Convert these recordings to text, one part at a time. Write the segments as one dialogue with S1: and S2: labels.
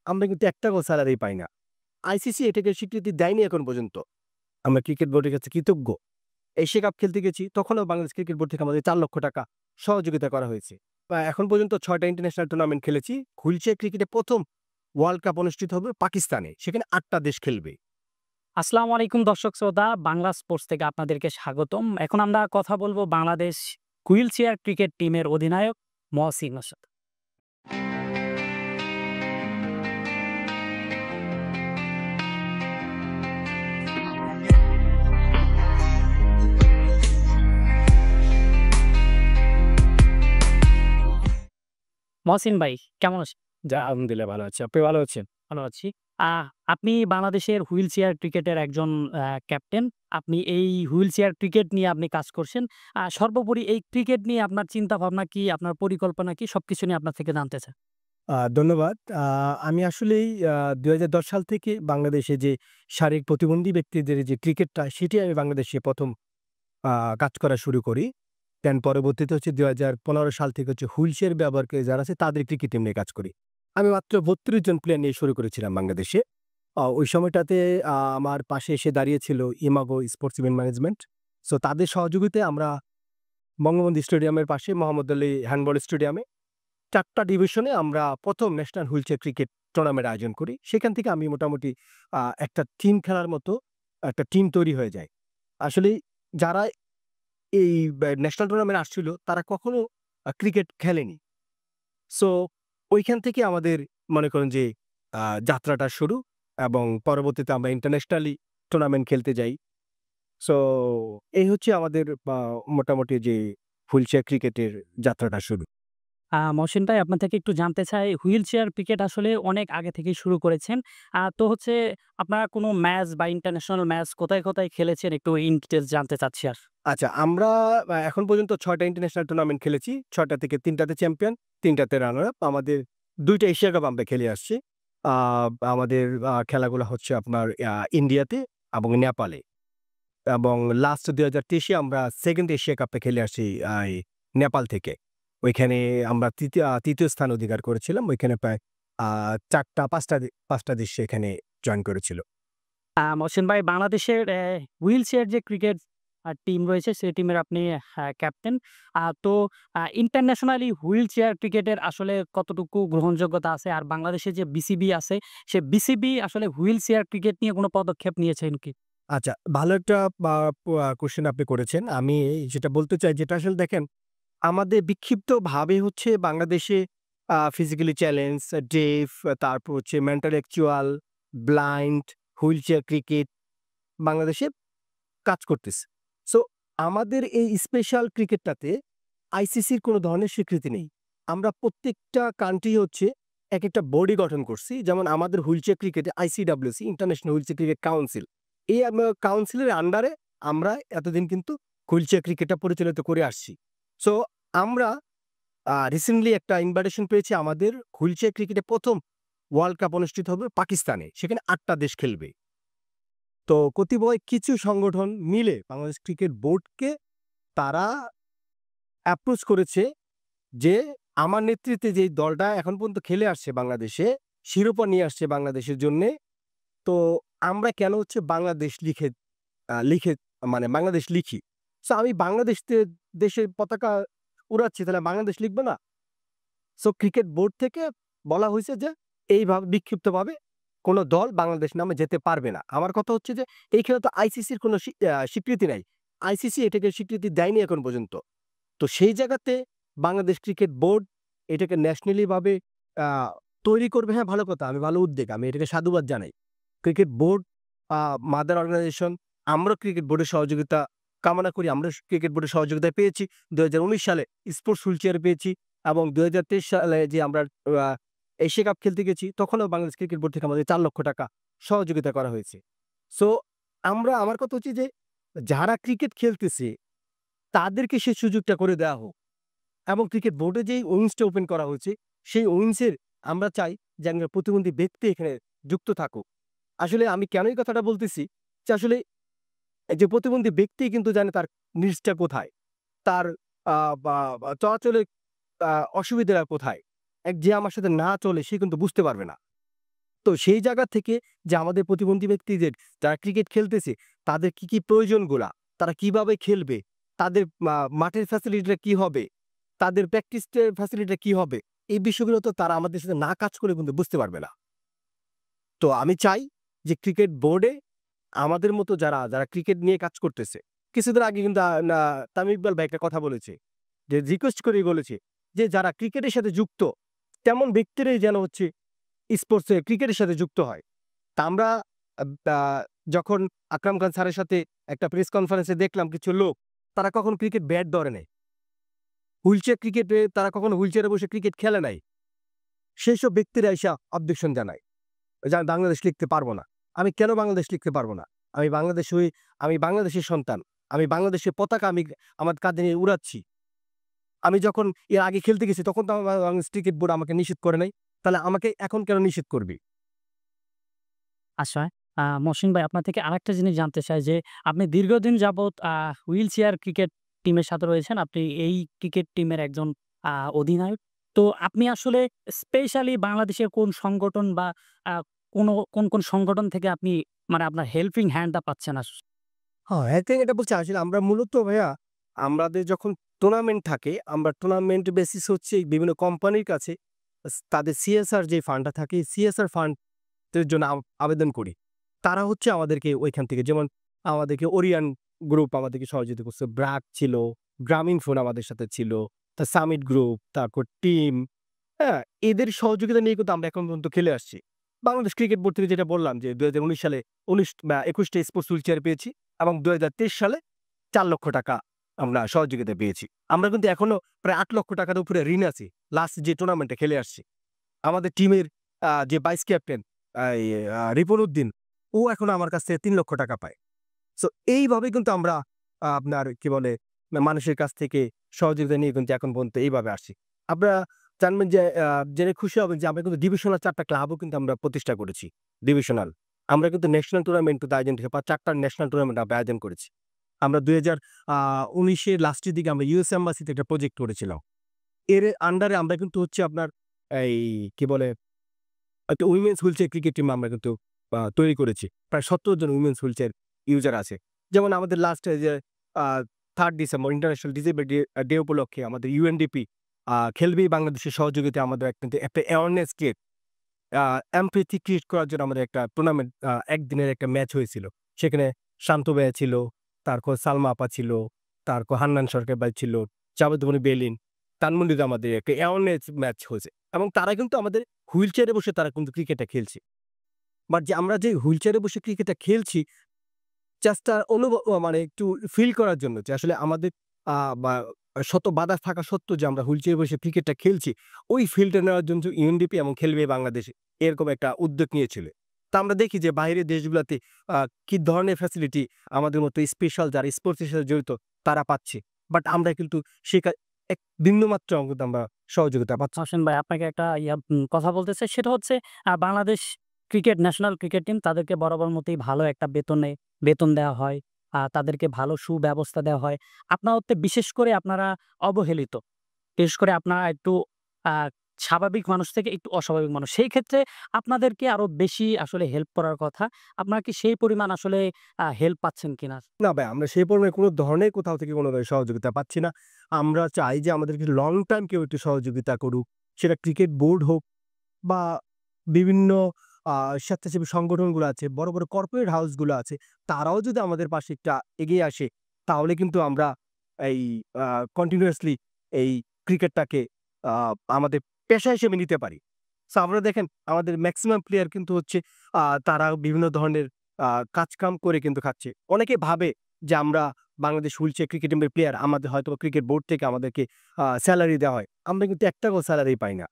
S1: আমরা কিন্তু একটা টাকাও স্যালারি পাই না। আইসিসি এটাকে স্বীকৃতি দেয়নি এখন পর্যন্ত। আমরা ক্রিকেট বোর্ডের কাছে কৃতজ্ঞ। এশিয়া কাপ খেলতে গেছি, তখনও বাংলাদেশ ক্রিকেট বোর্ড থেকে আমাদের ৳৪,০০,০০০ সহযোগিতা করা হয়েছে। এখন পর্যন্ত ৬ টা ইন্টারন্যাশনাল টুর্নামেন্ট খেলেছি। হুইলচেয়ার ক্রিকেটে ১ম ওয়ার্ল্ড কাপ অনুষ্ঠিত হবে পাকিস্তানে। সেখানে ৮ টা দেশ খেলবে।
S2: আসসালামু আলাইকুম দর্শক শ্রোতা, বাংলা স্পোর্টস থেকে আপনাদেরকে স্বাগতম। এখন আমরা কথা বলবো বাংলাদেশ হুইল চেয়ার ক্রিকেট টিমের অধিনায়ক মহসিনের সাথে। মহসিন ভাই, কেমন আছেন?
S1: আলহামদুলিল্লাহ ভালো আছি। আপনি ভালো আছেন?
S2: ভালো আছি। আপনি বাংলাদেশের হুইল চেয়ার ক্রিকেটের একজন ক্যাপ্টেন। আপনি এই হুইল চেয়ার ক্রিকেট নিয়ে আপনি কাজ করছেন। সর্বোপরি এই ক্রিকেট নিয়ে আপনার চিন্তাভাবনা কি, আপনার পরিকল্পনা কি? সবকিছু নিয়ে আপনার থেকে জানতে চাই।
S1: ধন্যবাদ। আমি আসলেই ২০১০ সাল থেকে বাংলাদেশে যে শারীরিক প্রতিবন্ধী ব্যক্তিদের যে ক্রিকেটটা, সেটি আমি বাংলাদেশে ১ম আ কাজ করা শুরু করি। পরবর্তীতে হচ্ছে ২০১৫ সাল থেকে হচ্ছে হুইলচেয়ার ব্যবহারকারী যারা আছে তাদের ক্রিকেট টিম নিয়ে কাজ করি। আমি মাত্র ৩২ জন প্লেয়ার নিয়ে শুরু করেছিলাম বাংলাদেশে। ওই সময়টাতে আমার পাশে এসে দাঁড়িয়েছিল ইমাগো স্পোর্টস ইভেন্ট ম্যানেজমেন্ট। সো তাদের সহযোগিতায় আমরা বঙ্গবন্ধু স্টেডিয়ামের পাশে মোহাম্মদ আলী হ্যান্ডবল স্টেডিয়ামে ৪ টা ডিভিশনে আমরা ১ম ন্যাশনাল হুইলচেয়ার ক্রিকেট টুর্নামেন্ট আয়োজন করি। সেখান থেকে আমি মোটামুটি একটা টিম খেলার মতো একটা টিম তৈরি হয়ে যায়। আসলেই যারা এই ন্যাশনাল টুর্নামেন্টে আসছিল তারা কখনো ক্রিকেট খেলেনি। সো ঐখান থেকে আমাদের মনে করেন যে যাত্রাটা শুরু এবং পরবর্তীতে আমরা ইন্টারন্যাশনালি টুর্নামেন্ট খেলতে যাই। সো এই হচ্ছে আমাদের মোটামুটি যে হুইলচেয়ার ক্রিকেটের যাত্রাটা শুরু।
S2: মহসিন ভাই, আপনার থেকে একটু জানতে চাই, হুইল চেয়ার ক্রিকেট আসলে অনেক আগে থেকেই শুরু করেছেন। তো হচ্ছে আপনারা কোনো ম্যাচ বা ইন্টারন্যাশনাল ম্যাচ কোথায়, কোথায় খেলেছেন একটু ইন ডিটেইলস জানতে চাচ্ছি আর।
S1: আচ্ছা, আমরা এখন পর্যন্ত ৬ টা ইন্টারন্যাশনাল টুর্নামেন্ট খেলেছি। ৬ টা থেকে ৩ টাতে চ্যাম্পিয়ন, ৩ টাতে রানার আপ। আমাদের ২ টা এশিয়া কাপ আমরা খেলে আসছি। আ আমাদের খেলাগুলো হচ্ছে আপনার ইন্ডিয়াতে এবং নেপালে। এবং লাস্ট ২০২৩ এ আমরা 2nd এশিয়া কাপে খেলে আসি এই নেপাল থেকে। ওইখানে আমরা ৩য় স্থান অধিকার করেছিলাম। ওইখানে প্রায় ৪ টা ৫ টা দেশ সেখানে জয়েন করেছিল।
S2: মহসিন ভাই, বাংলাদেশের হুইল চেয়ার যে ক্রিকেট টিম রয়েছে সেই টিমের আপনি ক্যাপ্টেন। তো ইন্টারন্যাশনালি হুইল চেয়ার ক্রিকেটের আসলে কতটুকু গ্রহণযোগ্যতা আছে? আর বাংলাদেশে যে বিসিবি আছে, সে বিসিবি আসলে হুইল চেয়ার ক্রিকেট নিয়ে কোনো পদক্ষেপ নিয়েছেন কি?
S1: আচ্ছা, ভালো একটা আ প কোয়েশ্চেন আপনি করেছেন। আমি যেটা বলতে চাই যেটা আসলে দেখেন, আমাদের বিক্ষিপ্তভাবে হচ্ছে বাংলাদেশে ফিজিক্যালি চ্যালেঞ্জ, ডেফ, তারপর হচ্ছে mental actual, blind, wheelchair cricket বাংলাদেশে কাজ করতেছে। সো আমাদের এই স্পেশাল ক্রিকেটটাতে আইসিসির কোনো ধরনের স্বীকৃতি নেই। আমরা প্রত্যেকটা কান্ট্রি হচ্ছে একেকটা বডি গঠন করছি। যেমন আমাদের হুইলচেয়ার ক্রিকেটে আইসিডব্লিউসি ইন্টারন্যাশনাল হুইলচেয়ার ক্রিকেট কাউন্সিল। এই কাউন্সিলের আন্ডারে আমরা এতদিন কিন্তু হুইলচেয়ার ক্রিকেটটা পরিচালিত করে আসছি। সো আমরা রিসেন্টলি একটা ইনভাইটেশন পেয়েছি আমাদের হুইলচেয়ার ক্রিকেটে ১ম ওয়ার্ল্ড কাপ অনুষ্ঠিত হবে পাকিস্তানে। সেখানে ৮ টা দেশ খেলবে। তো কতিপয় কিছু সংগঠন মিলে বাংলাদেশ ক্রিকেট বোর্ডকে তারা অ্যাপ্রোচ করেছে যে, আমার নেতৃত্বে যেই দলটা এখন পর্যন্ত খেলে আসছে বাংলাদেশে, শিরোপা নিয়ে আসছে বাংলাদেশের জন্যে, তো আমরা কেন হচ্ছে বাংলাদেশ লিখে মানে বাংলাদেশ লিখি। সো আমি বাংলাদেশ দেশের পতাকা উড়াচ্ছি, তাহলে বাংলাদেশ লিখবে না? সো ক্রিকেট বোর্ড থেকে বলা হইছে যে, এইভাবে বিক্ষিপ্তভাবে কোন দল বাংলাদেশ নামে যেতে পারবে না। আমার কথা হচ্ছে যে, এই খেলা তো আইসিসির কোন স্বীকৃতি নাই। আইসিসি এটাকে স্বীকৃতি দেয়নি এখন পর্যন্ত। তো সেই জায়গাতে বাংলাদেশ ক্রিকেট বোর্ড এটাকে ন্যাশনালি ভাবে আ তৈরি করবে, হ্যাঁ, ভালো কথা। আমি ভালো উদ্যোগ। আমি এটাকে সাধুবাদ জানাই। Cricket board a mother organization, আমরা ক্রিকেট বোর্ডের সহযোগিতা কামনা করি। আমরা ক্রিকেট বোর্ডের সহযোগিতা পেয়েছি। ২০১৯ সালে স্পোর্টস হুইলচেয়ার পেয়েছি এবং ২০২৩ সালে যে আমরা আ এশিয়া কাপ খেলতে গেছি, তখনও বাংলাদেশ ক্রিকেট বোর্ড থেকে আমাদের ৳৪,০০,০০০ সহযোগিতা করা হয়েছে। সো আমার কথা হচ্ছে যে, যারা ক্রিকেট খেলতেছে তাদেরকে সেই সুযোগটা করে দেয়া হোক এবং ক্রিকেট বোর্ডে যেই উইংসটা ওপেন করা হয়েছে, সেই উইংসের আমরা চাই যে একজন প্রতিবন্ধী ব্যক্তি এখানে যুক্ত থাকুক। আসলে আমি কেন এই কথাটা বলতেছি যে আসলে এই যে প্রতিবন্ধী ব্যক্তি কিন্তু জানে তার নিজটা কোথায়, তার আ বা বা চলাচলে অসুবিধাটা কোথায়। যে আমার সাথে না চলে সে কিন্তু বুঝতে পারবে না। তো সেই জায়গা থেকে যে আমাদের প্রতিবন্ধী ব্যক্তিদের যারা ক্রিকেট খেলতেছে তাদের কি প্রয়োজনগুলা, তারা কিভাবে খেলবে, তাদের মাঠের ফ্যাসিলিটিটা কি হবে, তাদের প্র্যাকটিস ফ্যাসিলিটিটা কি হবে, এই বিষয়গুলো তো তারা আমাদের সাথে না কাজ করে কিন্তু বুঝতে পারবে না। তো আমি চাই যে ক্রিকেট বোর্ডে আমাদের মতো যারা ক্রিকেট নিয়ে কাজ করতেছে, কিছুদিন আগে কিন্তু তামিম ইকবাল ভাই একটা কথা বলেছে যে রিকোয়েস্ট করেই বলেছে যে যারা ক্রিকেটের সাথে যুক্ত তেমন ব্যক্তিরাই যেন হচ্ছে স্পোর্টসে ক্রিকেটের সাথে যুক্ত হয়। তা আমরা আ যখন আকরাম খান স্যারের সাথে একটা প্রেস কনফারেন্সে দেখলাম কিছু লোক তারা কখনো ক্রিকেট ব্যাট ধরে নাই। হুইলচেয়ার ক্রিকেটে তারা কখনো হুইলচেয়ারে বসে ক্রিকেট খেলে নাই। সেইসব ব্যক্তিরা আইসা অবজেকশন জানায় যে, "আমি বাংলাদেশ লিখতে পারব না।" আমি কেন বাংলাদেশ লিখতে পারব না? আমি বাংলাদেশ হয়ে আমি বাংলাদেশের সন্তান। আমি বাংলাদেশের পতাকা আমার কাঁধে নিয়ে উড়াচ্ছি। আমি যখন এর আগে খেলতে গেছি তখন তো বাংলাদেশ ক্রিকেট বোর্ড আমাকে নিষেধ করে নাই। তাহলে আমাকে এখন কেন নিষেধ করবে?
S2: আচ্ছা, মহসিন ভাই আপনার থেকে আরেকটা জিনিস জানতে চাই যে, আপনি দীর্ঘদিন যাবৎ হুইল চেয়ার ক্রিকেট টিমের সাথে রয়েছেন। আপনি এই ক্রিকেট টিমের একজন অধিনায়ক। তো আপনি আসলে স্পেশালি বাংলাদেশের কোন সংগঠন বা আ কোন সংগঠন থেকে আপনি মানে আপনার হেল্পিং হ্যান্ডটা পাচ্ছেন
S1: হ্যাঁ, এটা বলছি আসলে আমরা মূলত ভাইয়া আমাদের যখন টুর্নামেন্ট থাকে, আমরা টুর্নামেন্ট বেসিস হচ্ছে বিভিন্ন কোম্পানির কাছে তাদের সিএসআর যে ফান্ডটা থাকে, সিএসআর ফান্ড এর জন্য আবেদন করি। তারা হচ্ছে আমাদেরকে ওইখান থেকে যেমন আমাদেরকে ওরিয়ন গ্রুপ আমাদেরকে সহযোগিতা করছে। ব্র্যাক ছিল, গ্রামীণফোন আমাদের সাথে ছিল, সামিট গ্রুপ, তারপর টিম, হ্যাঁ? এদের সহযোগিতা নিয়ে কিন্তু আমরা এখন পর্যন্ত খেলে আসছি। বাংলাদেশ ক্রিকেট বোর্ড থেকে যেটা বললাম যে ২০১৯ সালে ২১ টা স্পোর্টস হুইল চেয়ার পেয়েছি এবং ২০২৩ সালে ৳৪,০০,০০০ আমরা সহযোগিতা পেয়েছি। আমরা কিন্তু এখনো প্রায় ৳৮,০০,০০০ উপরে ঋণ আছি। লাস্ট যে টুর্নামেন্টে খেলে আসছি। আমাদের টিমের যে ভাইস ক্যাপ্টেন এই রিপন উদ্দিন, ও এখনো আমার কাছ থেকে ৳৩,০০,০০০ পায়। সো এইভাবে কিন্তু আমরা আপনার কি বলে মানুষের কাছ থেকে সহযোগিতা নিয়ে কিন্তু এখন পর্যন্ত এইভাবে আসছি। আপনারা জানবেন যে জেনে খুশি হবেন যে আমরা কিন্তু ডিভিশনাল ৪ টা ক্লাবও কিন্তু আমরা প্রতিষ্ঠা করেছি। ডিভিশনাল। আমরা কিন্তু ন্যাশনাল টুর্নামেন্ট কিন্তু আয়োজন ৪ টা ন্যাশনাল টুর্নামেন্ট আমরা আয়োজন করেছি। আমরা ২০১৯ এর লাস্টের দিকে আমরা ইউএস এম্বাসিতে একটা প্রজেক্ট করেছিলাম। এর আন্ডারে আমরা কিন্তু হচ্ছে আপনার এই কি বলে একটা উইমেনস হুইলচেয়ার ক্রিকেট টিম আমরা কিন্তু তৈরি করেছি। প্রায় ১৭ জন উইমেনস হুইলচেয়ার ইউজার আছে। যেমন আমাদের লাস্ট যে আ 3 ডিসেম্বর ইন্টারন্যাশনাল ডিসেবল ডে উপলক্ষে আমাদের ইউএনডিপি খেলবেই বাংলাদেশের সহযোগিতায় আমাদের একটা অ্যাওয়ারনেস ক্রিয়েট এমপ্যাথি ক্রিয়েট করার জন্য আমাদের একটা টুর্নামেন্ট একদিনের একটা ম্যাচ হয়েছিল। সেখানে শান্ত ভাইয়া ছিল, তারপর সালমা আপা ছিল, তারপর হান্নান সরকার ভাই ছিল, জাবেদমণি বেলিন, ধানমন্ডিতে আমাদের একটা অ্যাওয়ারনেস ম্যাচ হয়েছে এবং তারা কিন্তু আমাদের হুইল চেয়ারে বসে তারা কিন্তু ক্রিকেটটা খেলছে। বাট যে আমরা যে হুইল চেয়ারে বসে ক্রিকেটটা খেলছি জাস্ট মানে একটু ফিল করার জন্য যে আসলে আমাদের আ বা শত বাধা থাকা সত্ত্বেও যে আমরা হুইল চেয়ারে বসে ক্রিকেটটা খেলছি, ওই ফিলটা নেওয়ার জন্য ইউএনডিপি এবং খেলবে বাংলাদেশ এরকম একটা উদ্যোগ নিয়েছিল। তা আমরা দেখি যে বাইরের দেশগুলাতে আ কি ধরনের ফ্যাসিলিটি আমাদের মতো স্পেশাল যারা স্পোর্টস এর সাথে জড়িত তারা পাচ্ছে। বাট আমরা কিন্তু এক বিন্দুমাত্র কিন্তু আমরা সহযোগিতা পাচ্ছি।
S2: হোসেন ভাই আপনাকে একটা কথা বলতে চাই। সেটা হচ্ছে বাংলাদেশ ন্যাশনাল ক্রিকেট টিম তাদেরকে বরাবর মতোই ভালো একটা বেতন দেওয়া হয়। তাদেরকে ভালো সুব্যবস্থা দেওয়া হয়। আপনার হচ্ছে বিশেষ করে আপনারা অবহেলিত। বিশেষ করে আপনারা একটু আ স্বাভাবিক মানুষ থেকে একটু অস্বাভাবিক মানুষ। সেই ক্ষেত্রে আপনাদেরকে আরো বেশি আসলে হেল্প করার কথা। আপনারা কি সেই পরিমাণ আসলে হেল্প পাচ্ছেন কিনা?
S1: না ভাই, আমরা সেই পরিমাণে কোন ধরনের কোথাও থেকে কোন ধরনের সহযোগিতা পাচ্ছি না। আমরা চাই যে আমাদেরকে লং টার্ম কেউ একটু সহযোগিতা করুক। সেটা ক্রিকেট বোর্ড হোক বা বিভিন্ন আ স্বেচ্ছাসেবী সংগঠনগুলো আছে, বড়, বড় কর্পোরেট হাউস গুলো আছে, তারাও যদি আমাদের পাশে একটা এগিয়ে আসে, তাহলে কিন্তু আমরা এই আ কন্টিনিউয়াসলি এই ক্রিকেটটাকে আ আমাদের পেশা হিসেবে নিতে পারি। সো আমরা দেখেন আমাদের মেক্সিমাম প্লেয়ার কিন্তু হচ্ছে তারা বিভিন্ন ধরনের আ কাজ-কাম করে কিন্তু খাচ্ছে। অনেকে ভাবে যে আমরা বাংলাদেশ হুইলচেয়ার ক্রিকেট টিমের প্লেয়ার, আমাদের হয়তোবা ক্রিকেট বোর্ড থেকে আমাদেরকে সেলারি দেওয়া হয়। আমরা কিন্তু ৳১ সেলারি পাই না।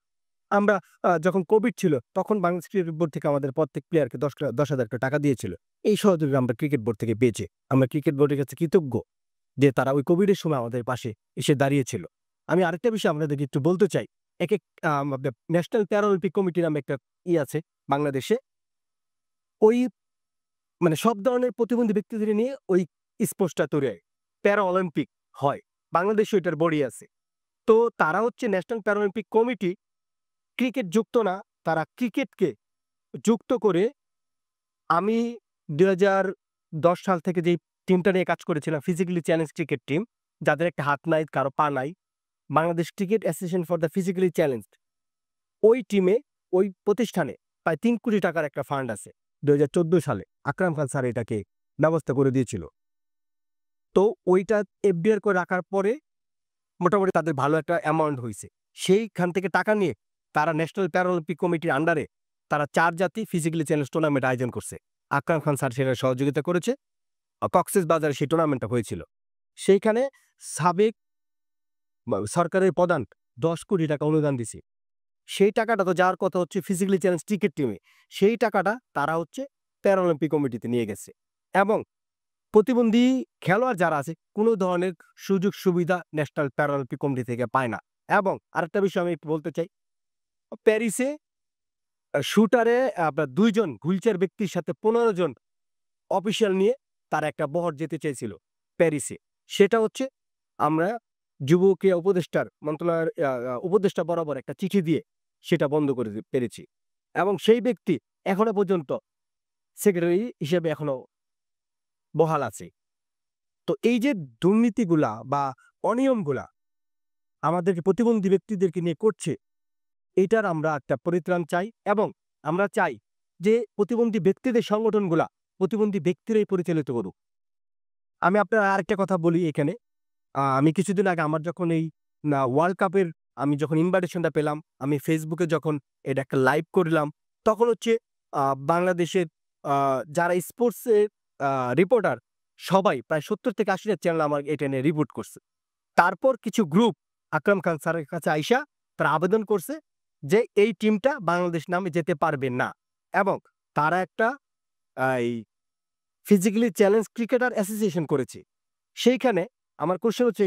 S1: আমরা যখন কোভিড ছিল তখন বাংলাদেশ ক্রিকেট বোর্ড থেকে আমাদের প্রত্যেক প্লেয়ারকে ৳১০,০০০ টাকা দিয়েছিল। এই সহযোগিতা আমরা ক্রিকেট বোর্ড থেকে পেয়েছি। আমরা ক্রিকেট বোর্ডের কাছে কৃতজ্ঞ যে তারা ওই কোভিডের সময় আমাদের পাশে এসে দাঁড়িয়েছিল। আমি আরেকটা বিষয় আপনাদেরকে একটু বলতে চাই। একেক আপনার ন্যাশনাল প্যারা অলিম্পিক কমিটি নামে একটা আছে বাংলাদেশে। ওই মানে সব ধরনের প্রতিবন্ধী ব্যক্তিদের নিয়ে ওই স্পোর্টসটা তৈরি হয়। প্যারা অলিম্পিক হয়। বাংলাদেশে ওইটার বডি আছে। তো তারা হচ্ছে ন্যাশনাল প্যারা অলিম্পিক কমিটি ক্রিকেট যুক্ত না। তারা ক্রিকেটকে যুক্ত করে আমি ২০১০ সাল থেকে যেই টিমটা নিয়ে কাজ করেছিলাম, ফিজিক্যালি চ্যালেঞ্জ ক্রিকেট টিম, যাদের একটা হাত নাই, কারো পা নাই, Bangladesh cricket association for the physically challenged, ওই টিমে, ওই প্রতিষ্ঠানে প্রায় ৩ কোটি টাকার একটা ফান্ড আছে। ২০১৪ সালে আকরাম খান স্যার এটাকে ব্যবস্থা করে দিয়েছিল। তো ওইটা এফডিআর করে রাখার পরে মোটামুটি তাদের ভালো একটা অ্যামাউন্ট হইছে। সেইখান থেকে টাকা নিয়ে তারা ন্যাশনাল প্যারালিম্পিক কমিটির আন্ডারে তারা ৪ জাতি ফিজিক্যালি চ্যালেঞ্জ টুর্নামেন্ট আয়োজন করছে। আকরাম খান স্যার সেটা সহযোগিতা করেছে। কক্সবাজারে সেই টুর্নামেন্টটা হয়েছিল। সেইখানে সাবেক সরকারের প্রধান ১০ কোটি টাকা অনুদান দিছে। সেই টাকাটা তো যাওয়ার কথা হচ্ছে ফিজিক্যালি চ্যালেঞ্জ ক্রিকেট টিমে। সেই টাকাটা তারা হচ্ছে প্যারালিম্পিক কমিটিতে নিয়ে গেছে। এবং প্রতিবন্ধী খেলোয়াড় যারা আছে কোনো ধরনের সুযোগ সুবিধা ন্যাশনাল প্যারালিম্পিক কমিটি থেকে পায় না। এবং আরেকটা বিষয় আমি একটু বলতে চাই, প্যারিসে শুটারে আপনার ২ জন হুইলচেয়ার ব্যক্তির সাথে ১৫ জন অফিসিয়াল নিয়ে তারা একটা বহর যেতে চেয়েছিল প্যারিসে। সেটা হচ্ছে আমরা যুব ক্রীড়া উপদেষ্টার মন্ত্রণালয়ের উপদেষ্টা বরাবর একটা চিঠি দিয়ে সেটা বন্ধ করে পেরেছি। এবং সেই ব্যক্তি এখনো পর্যন্ত সেক্রেটারি হিসেবে এখনো বহাল আছে। তো এই যে দুর্নীতিগুলা বা অনিয়মগুলা আমাদেরকে প্রতিবন্ধী ব্যক্তিদেরকে নিয়ে করছে, এটার আমরা একটা পরিত্রাণ চাই। এবং আমরা চাই যে প্রতিবন্ধী ব্যক্তিদের সংগঠনগুলা প্রতিবন্ধী ব্যক্তিরাই পরিচালিত করুক। আমি আপনার আরেকটা কথা বলি এখানে। আমি কিছুদিন আগে আমার যখন এই ওয়ার্ল্ড কাপের আমি যখন ইনভাইটেশনটা পেলাম, আমি ফেসবুকে যখন এটা একটা লাইভ করলাম, তখন হচ্ছে বাংলাদেশের যারা স্পোর্টসের রিপোর্টার সবাই প্রায় ৭০ থেকে ৮০টা চ্যানেল আমার এটা নিয়ে রিপোর্ট করছে। তারপর কিছু গ্রুপ আকরাম খান স্যারের কাছে আইসা তারা আবেদন করছে যে এই টিমটা বাংলাদেশ নামে যেতে পারবে না। এবং তারা একটা এই ফিজিক্যালি চ্যালেঞ্জ ক্রিকেটার অ্যাসোসিয়েশন করেছে। সেইখানে আমার কোশ্চেন হচ্ছে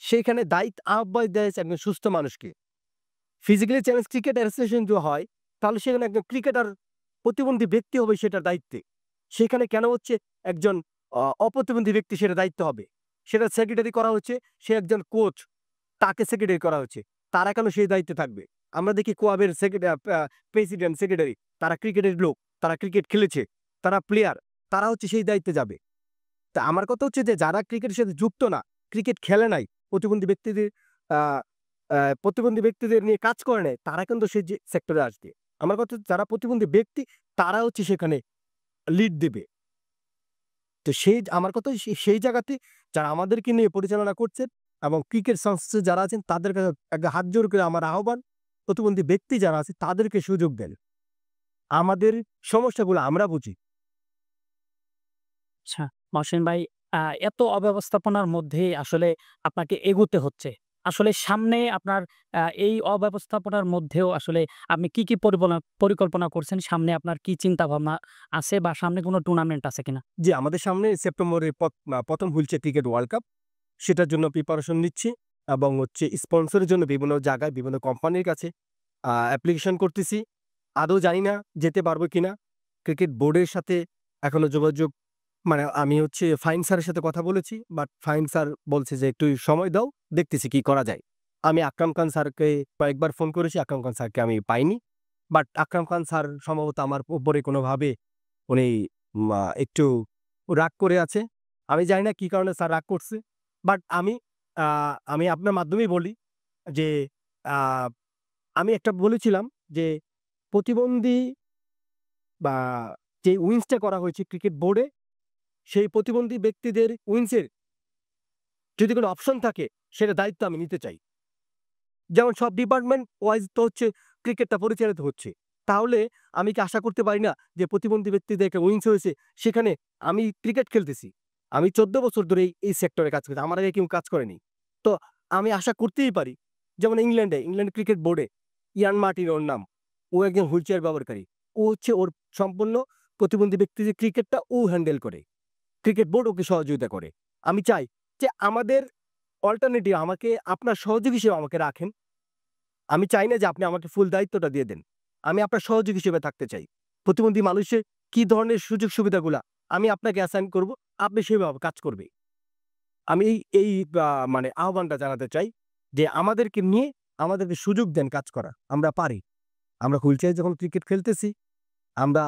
S1: সেইখানে আহ্বান দেয় একজন সুস্থ মানুষকে। ফিজিক্যালি চ্যালেঞ্জ ক্রিকেট অ্যাসোসিয়েশন যদি হয়, তাহলে সেখানে একজন ক্রিকেটার প্রতিবন্ধী ব্যক্তি হবে সেটার দায়িত্বে। সেখানে কেন হচ্ছে একজন অপ্রতিবন্ধী ব্যক্তি সেটা দায়িত্ব হবে? সেটা সেক্রেটারি করা হচ্ছে, সে একজন কোচ, তাকে সেক্রেটারি করা হচ্ছে। তারা কেন সেই দায়িত্বে থাকবে? আমরা দেখি কোয়াবের প্রেসিডেন্ট, সেক্রেটারি, তারা ক্রিকেটের লোক, তারা ক্রিকেট খেলেছে, তারা প্লেয়ার, তারা হচ্ছে সেই দায়িত্বে যাবে। তা আমার কথা হচ্ছে যে যারা ক্রিকেটের সাথে যুক্ত না, ক্রিকেট খেলে নাই, প্রতিবন্ধী ব্যক্তিদের আ আ প্রতিবন্ধী ব্যক্তিদের নিয়ে কাজ করে নাই, তারা কিন্তু সেই যে সেক্টরে আসবে। আমার কথা হচ্ছে যারা প্রতিবন্ধী ব্যক্তি তারা হচ্ছে সেখানে লিড দেবে। তো আমার কথা সেই জায়গাতে যারা আমাদেরকে নিয়ে পরিচালনা করছেন এবং ক্রিকেট সংশ্লিষ্ট যারা আছেন তাদের কাছে একটা হাত জোড় করে আমার আহ্বান, প্রতিবন্ধী ব্যক্তি যারা আছে তাদেরকে সুযোগ দেন। আমাদের সমস্যাগুলো আমরা বুঝি।
S2: আচ্ছা, মহসিন ভাই, আ এত অব্যবস্থাপনার মধ্যে আসলে আপনাকে এগোতে হচ্ছে। আসলে সামনে আপনার এই অব্যবস্থাপনার মধ্যেও আসলে আপনি কি পরিকল্পনা করছেন? সামনে আপনার কি চিন্তাভাবনা আছে বা সামনে কোনো টুর্নামেন্ট আছে কিনা?
S1: জি, আমাদের সামনে সেপ্টেম্বরে ১ম হুইলচেয়ার ক্রিকেট ওয়ার্ল্ড কাপ। সেটার জন্য প্রিপারেশন নিচ্ছি এবং হচ্ছে স্পন্সরের জন্য বিভিন্ন জায়গায় বিভিন্ন কোম্পানির কাছে অ্যাপ্লিকেশন করতেছি। আদৌ জানি না যেতে পারবো কিনা। ক্রিকেট বোর্ডের সাথে এখনো যোগাযোগ, মানে আমি হচ্ছে ফাহিম স্যারের সাথে কথা বলেছি। বাট ফাহিম স্যার বলছে যে, "একটু সময় দাও, দেখতেছি কি করা যায়।" আমি আকরাম খান স্যারকে কয়েকবার ফোন করেছি। আকরাম খান স্যারকে আমি পাইনি। বাট আকরাম খান স্যার সম্ভবত আমার উপরে কোনোভাবে উনি একটু রাগ করে আছে। আমি জানি না কি কারণে স্যার রাগ করছে। বাট আ আমি আপনার মাধ্যমেই বলি যে, আ আমি একটা বলেছিলাম যে, প্রতিবন্ধী বা যে উইংসটা করা হয়েছে ক্রিকেট বোর্ডে, সেই প্রতিবন্ধী ব্যক্তিদের উইংসের যদি কোনো অপশন থাকে, সেটার দায়িত্ব আমি নিতে চাই। যেমন সব ডিপার্টমেন্ট ওয়াইজ তো হচ্ছে ক্রিকেটটা পরিচালিত হচ্ছে। তাহলে আমি কি আশা করতে পারি না যে প্রতিবন্ধী ব্যক্তিদের একটা উইংস হয়েছে, সেখানে আমি ক্রিকেট খেলতেছি। আমি ১৪ বছর ধরে এই সেক্টরে কাজ করছি। আমার আগে কেউ কাজ করেনি। তো আমি আশা করতেই পারি। যেমন ইংল্যান্ড ক্রিকেট বোর্ডে ইয়ান মার্টিন ওর নাম। ও একজন হুইলচেয়ার ব্যবহারকারী। ও হচ্ছে ওর সম্পূর্ণ প্রতিবন্ধী ব্যক্তিদের ক্রিকেটটা ও হ্যান্ডেল করে। ক্রিকেট বোর্ড ওকে সহযোগিতা করে। আমি চাই যে আমাদের অল্টারনেটিভ আমাকে আপনার সহযোগী হিসেবে আমাকে রাখেন। আমি চাই না যে আপনি আমাকে ফুল দায়িত্বটা দিয়ে দেন। আমি আপনার সহযোগী হিসেবে থাকতে চাই। প্রতিবন্ধী মানুষের কি ধরনের সুযোগ সুবিধাগুলা আমি আপনাকে অ্যাসাইন করব, আপনি সেভাবে কাজ করবে। আমি এই মানে আহ্বানটা জানাতে চাই যে আমাদেরকে নিয়ে আমাদেরকে সুযোগ দেন কাজ করা। আমরা পারি। আমরা হুইল চেয়ারে যখন ক্রিকেট খেলতেছি, আমরা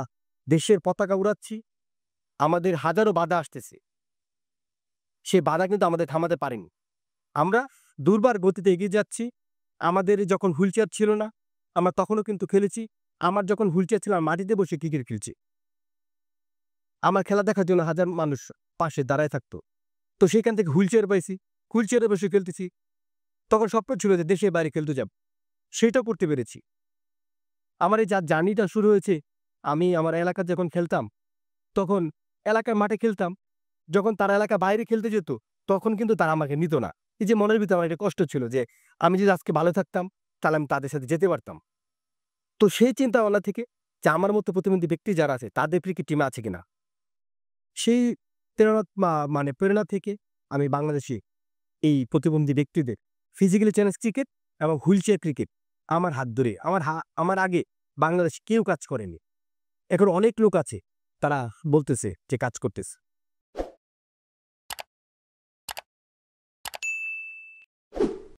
S1: দেশের পতাকা উড়াচ্ছি, আমাদের হাজারো বাধা আসতেছে। সেই বাধা কিন্তু আমাদের থামাতে পারেনি। আমরা দুর্বার গতিতে এগিয়ে যাচ্ছি। আমাদের যখন হুইল চেয়ার ছিল না, আমরা তখনও কিন্তু খেলেছি। আমার যখন হুইল চেয়ার ছিল, আমি মাটিতে বসে ক্রিকেট খেলছি। আমার খেলা দেখার জন্য হাজার মানুষ পাশে দাঁড়ায় থাকতো। তো সেখান থেকে হুইল চেয়ার পাইছি, হুইল চেয়ারে বসে খেলতেছি। তখন স্বপ্ন ছিল যে দেশের বাইরে খেলতে যাব। সেটাও করতে পেরেছি। আমার এই জার্নিটা শুরু হয়েছে, আমি আমার এলাকায় যখন খেলতাম, তখন এলাকার মাঠে খেলতাম। যখন তারা এলাকার বাইরে খেলতে যেত, তখন কিন্তু তারা আমাকে নিত না। এই যে মনের ভিতরে আমার একটা কষ্ট ছিল যে আমি যদি আজকে ভালো থাকতাম, তাহলে আমি তাদের সাথে যেতে পারতাম। তো সেই চিন্তাভাবনা থেকে যে আমার মতো প্রতিবন্ধী ব্যক্তি যারা আছে, তাদের ক্রিকেট টিমে আছে কিনা? সেই প্রেরণা থেকে আমি বাংলাদেশে এই প্রতিবন্ধী ব্যক্তিদের ফিজিক্যালি চ্যালেঞ্জ ক্রিকেট এবং হুইলচেয়ার ক্রিকেট আমার হাত ধরে আমার আগে বাংলাদেশে কেউ কাজ করেনি। এখন অনেক লোক আছে, তারা বলতেছে যে কাজ করতেছে।